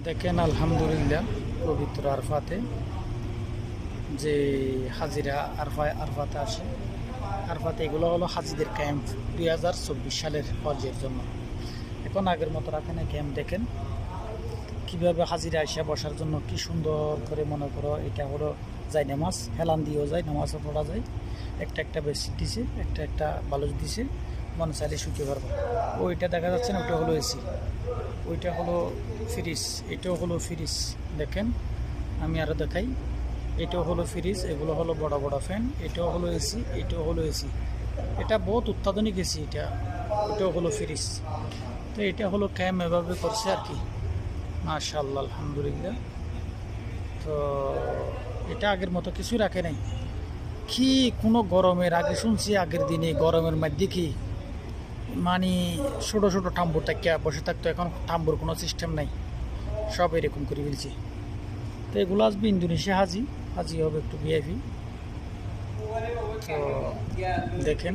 দেখেন আলহামদুলিল্লাহ পবিত্র আরফাতে যে হাজিরা আরফাতে আসে। আরফাতে এগুলো হলো হাজিদের ক্যাম্প 2024 সালের হজের জন্য। এখন আগের মতো রাখে না ক্যাম্প। দেখেন কীভাবে হাজিরা আসে বসার জন্য, কি সুন্দর করে। মনে করো এটা হলো যাই নামাজ, হেলান দিয়েও যায়, নামাজও পড়া যায়। একটা একটা বেডশিট দিছে, একটা একটা বালুচ দিছে, মনে চাইলে শুতে পারবো। ওইটা দেখা যাচ্ছে না, ওইটা হলো এসি, ওইটা হলো ফ্রিজ, এটাও হলো ফ্রিজ। দেখেন আমি আরও দেখাই, এটাও হলো ফ্রিজ, এগুলো হলো বড় বড় ফ্যান, এটাও হলো এসি, এটাও হলো এসি। এটা বহুত অত্যাধুনিক এসি এটা, এটাও হলো ফ্রিজ। তো এটা হলো ক্যাম্প এভাবে করছে আর কি। মাশাআল্লাহ আলহামদুলিল্লাহ। তো এটা আগের মতো কিছু রাখে নাই। কি কোনো গরমের আগে শুনছি, আগের দিনে গরমের মধ্যে কি মানে ছোটো ছোটো টাম্বুর তাকিয়া বসে থাকতো, এখন টাম্বুর কোনো সিস্টেম নাই, সব এরকম করে ফেলছি। তো এগুলো আসবে ইন্দোনেশিয়া হাজি, হাজি হবে একটু ভিআইপি। তো দেখেন